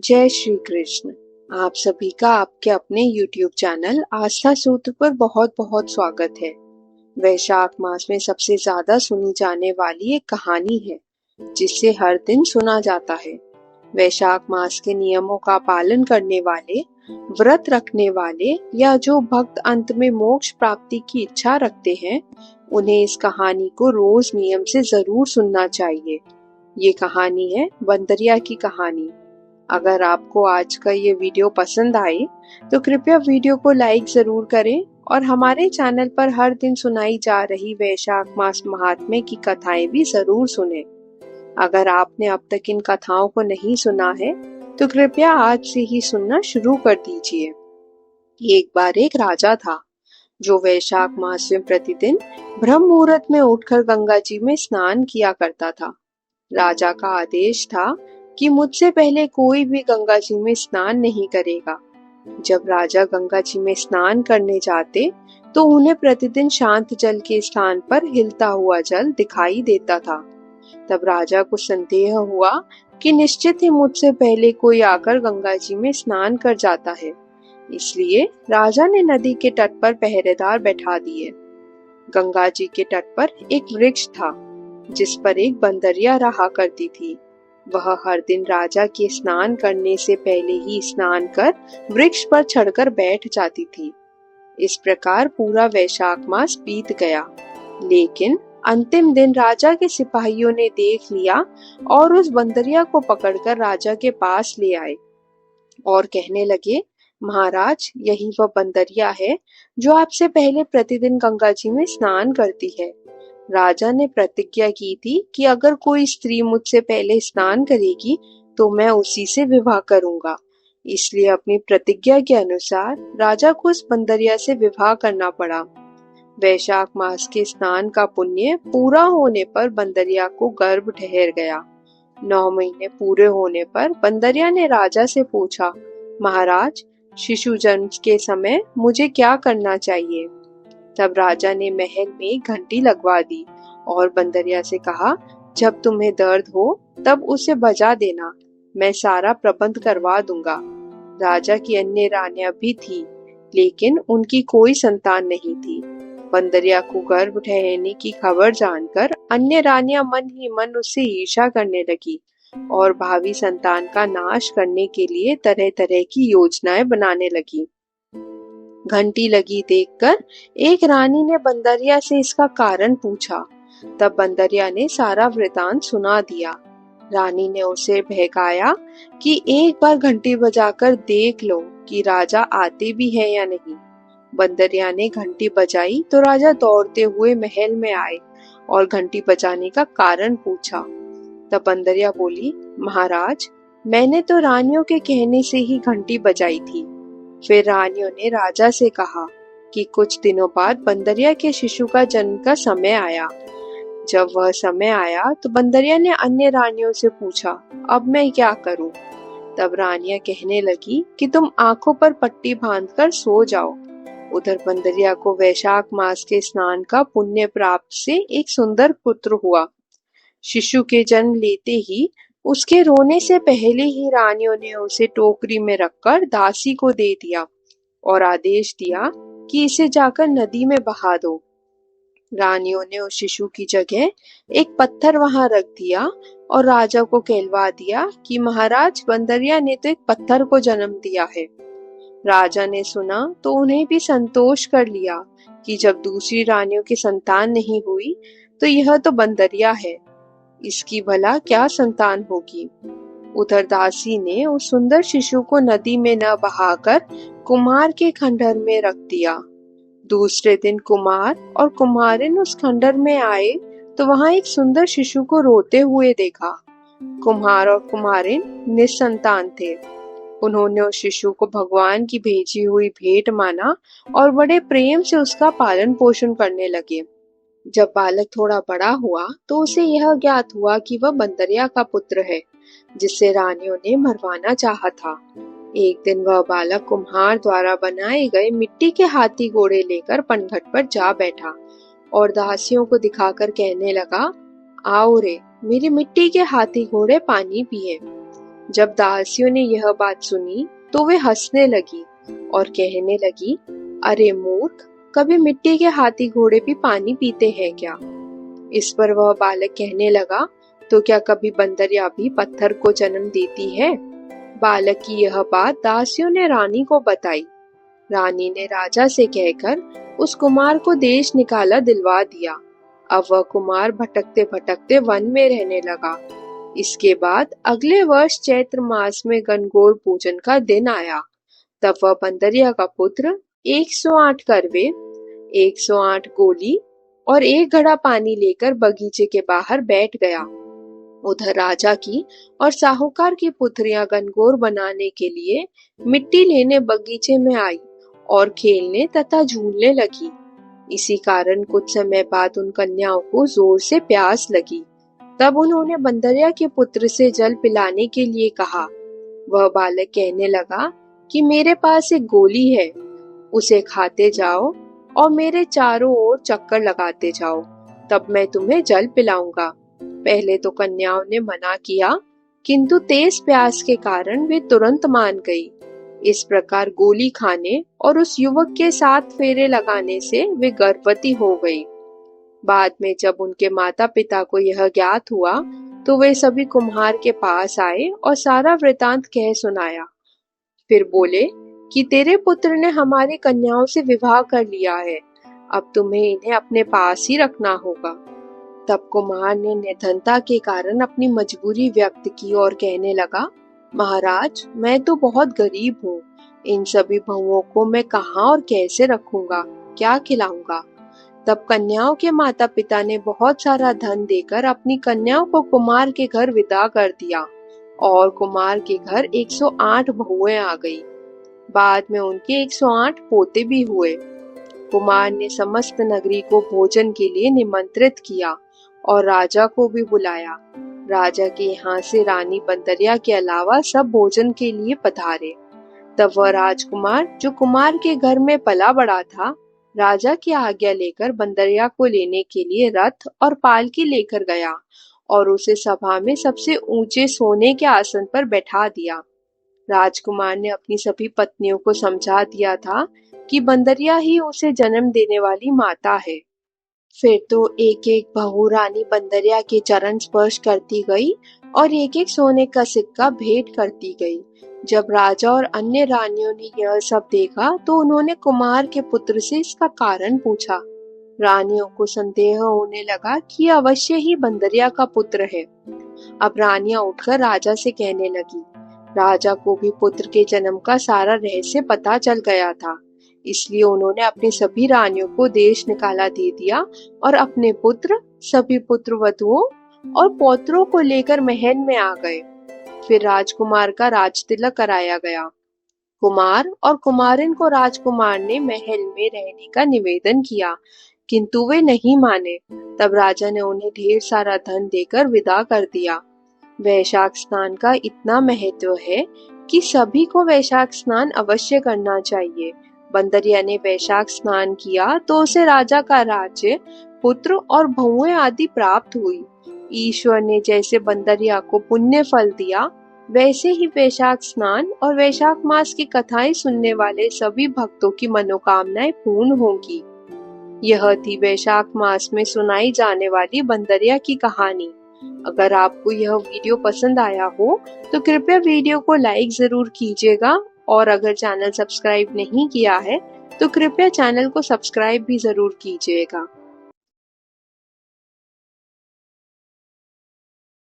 जय श्री कृष्ण। आप सभी का आपके अपने YouTube चैनल आस्था सूत्र पर बहुत बहुत स्वागत है। वैशाख मास में सबसे ज्यादा सुनी जाने वाली एक कहानी है जिसे हर दिन सुना जाता है। वैशाख मास के नियमों का पालन करने वाले, व्रत रखने वाले या जो भक्त अंत में मोक्ष प्राप्ति की इच्छा रखते हैं, उन्हें इस कहानी को रोज नियम से जरूर सुनना चाहिए। ये कहानी है बंदरिया की कहानी। अगर आपको आज का ये वीडियो पसंद आए तो कृपया वीडियो को लाइक जरूर करें और हमारे चैनल पर हर दिन सुनाई जा रही वैशाख मास महात्म्य की कथाएं भी जरूर सुनें। अगर आपने अब तक इन कथाओं को नहीं सुना है तो कृपया आज से ही सुनना शुरू कर दीजिए। एक बार एक राजा था जो वैशाख मास में प्रतिदिन ब्रह्म मुहूर्त में उठकर गंगा जी में स्नान किया करता था। राजा का आदेश था कि मुझसे पहले कोई भी गंगा जी में स्नान नहीं करेगा। जब राजा गंगा जी में स्नान करने जाते तो उन्हें प्रतिदिन शांत जल के स्थान पर हिलता हुआ जल दिखाई देता था। तब राजा को संदेह हुआ कि निश्चित ही मुझसे पहले कोई आकर गंगा जी में स्नान कर जाता है। इसलिए राजा ने नदी के तट पर पहरेदार बैठा दिए। गंगा जी के तट पर एक वृक्ष था जिस पर एक बंदरिया रहा करती थी। वह हर दिन राजा के स्नान करने से पहले ही स्नान कर वृक्ष पर चढ़कर बैठ जाती थी। इस प्रकार पूरा वैशाख मास बीत गया, लेकिन अंतिम दिन राजा के सिपाहियों ने देख लिया और उस बंदरिया को पकड़कर राजा के पास ले आए और कहने लगे, महाराज, यही वह बंदरिया है जो आपसे पहले प्रतिदिन गंगा जी में स्नान करती है। राजा ने प्रतिज्ञा की थी कि अगर कोई स्त्री मुझसे पहले स्नान करेगी तो मैं उसी से विवाह करूंगा। इसलिए अपनी प्रतिज्ञा के अनुसार राजा को उस बंदरिया से विवाह करना पड़ा। वैशाख मास के स्नान का पुण्य पूरा होने पर बंदरिया को गर्भ ठहर गया। 9 महीने पूरे होने पर बंदरिया ने राजा से पूछा, महाराज, शिशु जन्म के समय मुझे क्या करना चाहिए? तब राजा ने महल में एक घंटी लगवा दी और बंदरिया से कहा, जब तुम्हें दर्द हो तब उसे बजा देना, मैं सारा प्रबंध करवा दूंगा। राजा की अन्य रानियां भी थी, लेकिन उनकी कोई संतान नहीं थी। बंदरिया को गर्भ ठहरने की खबर जानकर अन्य रानियां मन ही मन उससे ईर्ष्या करने लगी और भावी संतान का नाश करने के लिए तरह तरह की योजनाएं बनाने लगी। घंटी लगी देखकर एक रानी ने बंदरिया से इसका कारण पूछा। तब बंदरिया ने सारा वृतांत सुना दिया। रानी ने उसे बहकाया कि एक बार घंटी बजाकर देख लो कि राजा आते भी हैं या नहीं। बंदरिया ने घंटी बजाई तो राजा दौड़ते हुए महल में आए और घंटी बजाने का कारण पूछा। तब बंदरिया बोली, महाराज, मैंने तो रानियों के कहने से ही घंटी बजाई थी। फिर रानियों ने राजा से कहा कि कुछ दिनों बाद बंदरिया के शिशु का जन्म का समय आया। जब वह समय आया तो बंदरिया ने अन्य रानियों से पूछा, अब मैं क्या करूं? तब रानियां कहने लगी कि तुम आंखों पर पट्टी बांधकर सो जाओ। उधर बंदरिया को वैशाख मास के स्नान का पुण्य प्राप्त से एक सुंदर पुत्र हुआ। शिशु के जन्म लेते ही उसके रोने से पहले ही रानियों ने उसे टोकरी में रखकर दासी को दे दिया और आदेश दिया कि इसे जाकर नदी में बहा दो। रानियों ने उस शिशु की जगह एक पत्थर वहां रख दिया और राजा को कहलवा दिया कि महाराज, बंदरिया ने तो एक पत्थर को जन्म दिया है। राजा ने सुना तो उन्हें भी संतोष कर लिया कि जब दूसरी रानियों की संतान नहीं हुई तो यह तो बंदरिया है, इसकी भला क्या संतान होगी। उधर दासी ने उस सुंदर शिशु को नदी में न बहाकर कुम्हार के खंडहर में रख दिया। दूसरे दिन कुम्हार और कुम्हारिन उस खंडहर में आए तो वहां एक सुंदर शिशु को रोते हुए देखा। कुम्हार और कुम्हारिन निसंतान थे। उन्होंने उस शिशु को भगवान की भेजी हुई भेंट माना और बड़े प्रेम से उसका पालन पोषण करने लगे। जब बालक थोड़ा बड़ा हुआ तो उसे यह ज्ञात हुआ कि वह बंदरिया का पुत्र है जिसे रानियों ने मरवाना चाहा था। एक दिन वह बालक कुम्हार द्वारा बनाए गए मिट्टी के हाथी घोड़े लेकर पनघट पर जा बैठा और दासियों को दिखाकर कहने लगा, आओ रे, मेरी मिट्टी के हाथी घोड़े पानी पिए। जब दासियों ने यह बात सुनी तो वे हंसने लगी और कहने लगी, अरे मूर्ख, कभी मिट्टी के हाथी घोड़े भी पानी पीते हैं क्या? इस पर वह बालक कहने लगा, तो क्या कभी बंदरिया भी पत्थर को जन्म देती है? बालक की यह बात दासियों ने रानी को बताई। रानी ने राजा से कहकर उस कुमार को देश निकाला दिलवा दिया। अब वह कुमार भटकते भटकते वन में रहने लगा। इसके बाद अगले वर्ष चैत्र मास में गणगौर पूजन का दिन आया। तब वह बंदरिया का पुत्र 108 करवे, 108 गोली और एक घड़ा पानी लेकर बगीचे के बाहर बैठ गया। उधर राजा की और साहूकार की पुत्रियां गणगौर बनाने के लिए मिट्टी लेने बगीचे में आई और खेलने तथा झूलने लगी। इसी कारण कुछ समय बाद उन कन्याओं को जोर से प्यास लगी। तब उन्होंने बंदरिया के पुत्र से जल पिलाने के लिए कहा। वह बालक कहने लगा कि मेरे पास एक गोली है, उसे खाते जाओ और मेरे चारों ओर चक्कर लगाते जाओ, तब मैं तुम्हें जल पिलाऊंगा। पहले तो कन्याओं ने मना किया, किंतु तेज प्यास के कारण वे तुरंत मान गई। इस प्रकार गोली खाने और उस युवक के साथ फेरे लगाने से वे गर्भवती हो गई। बाद में जब उनके माता पिता को यह ज्ञात हुआ तो वे सभी कुम्हार के पास आए और सारा वृतांत कह सुनाया। फिर बोले कि तेरे पुत्र ने हमारी कन्याओं से विवाह कर लिया है, अब तुम्हें इन्हें अपने पास ही रखना होगा। तब कुम्हार ने निर्धनता के कारण अपनी मजबूरी व्यक्त की और कहने लगा, महाराज, मैं तो बहुत गरीब हूँ, इन सभी बहुओं को मैं कहाँ और कैसे रखूंगा, क्या खिलाऊंगा? तब कन्याओं के माता पिता ने बहुत सारा धन देकर अपनी कन्याओं को कुमार के घर विदा कर दिया और कुमार के घर 108 बहुएं आ गई। बाद में उनके 108 पोते भी हुए। कुमार ने समस्त नगरी को भोजन के लिए निमंत्रित किया और राजा को भी बुलाया। राजा के यहाँ से रानी बंदरिया के अलावा सब भोजन के लिए पधारे। तब वह राजकुमार जो कुमार के घर में पला बड़ा था, राजा की आज्ञा लेकर बंदरिया को लेने के लिए रथ और पालकी लेकर गया और उसे सभा में सबसे ऊंचे सोने के आसन पर बैठा दिया। राजकुमार ने अपनी सभी पत्नियों को समझा दिया था कि बंदरिया ही उसे जन्म देने वाली माता है। फिर तो एक एक बहू रानी बंदरिया के चरण स्पर्श करती गई और एक एक सोने का सिक्का भेंट करती गई। जब राजा और अन्य रानियों ने यह सब देखा तो उन्होंने कुमार के पुत्र से इसका कारण पूछा। रानियों को संदेह होने लगा कि अवश्य ही बंदरिया का पुत्र है। अब रानियां उठकर राजा से कहने लगी। राजा को भी पुत्र के जन्म का सारा रहस्य पता चल गया था, इसलिए उन्होंने अपनी सभी रानियों को देश निकाला दे दिया और अपने पुत्र, सभी पुत्र वधुओं और पौत्रों को लेकर महल में आ गए। फिर राजकुमार का राज तिलक कराया गया। कुमार और कुमारिन को राजकुमार ने महल में रहने का निवेदन किया, किंतु वे नहीं माने। तब राजा ने उन्हें ढेर सारा धन देकर विदा कर दिया। वैशाख स्नान का इतना महत्व है कि सभी को वैशाख स्नान अवश्य करना चाहिए। बंदरिया ने वैशाख स्नान किया तो उसे राजा का राज्य, पुत्र और बहुएं आदि प्राप्त हुई। ईश्वर ने जैसे बंदरिया को पुण्य फल दिया, वैसे ही वैशाख स्नान और वैशाख मास की कथाएं सुनने वाले सभी भक्तों की मनोकामनाएं पूर्ण होंगी। यह थी वैशाख मास में सुनाई जाने वाली बंदरिया की कहानी। अगर आपको यह वीडियो पसंद आया हो तो कृपया वीडियो को लाइक जरूर कीजिएगा और अगर चैनल सब्सक्राइब नहीं किया है तो कृपया चैनल को सब्सक्राइब भी जरूर कीजिएगा।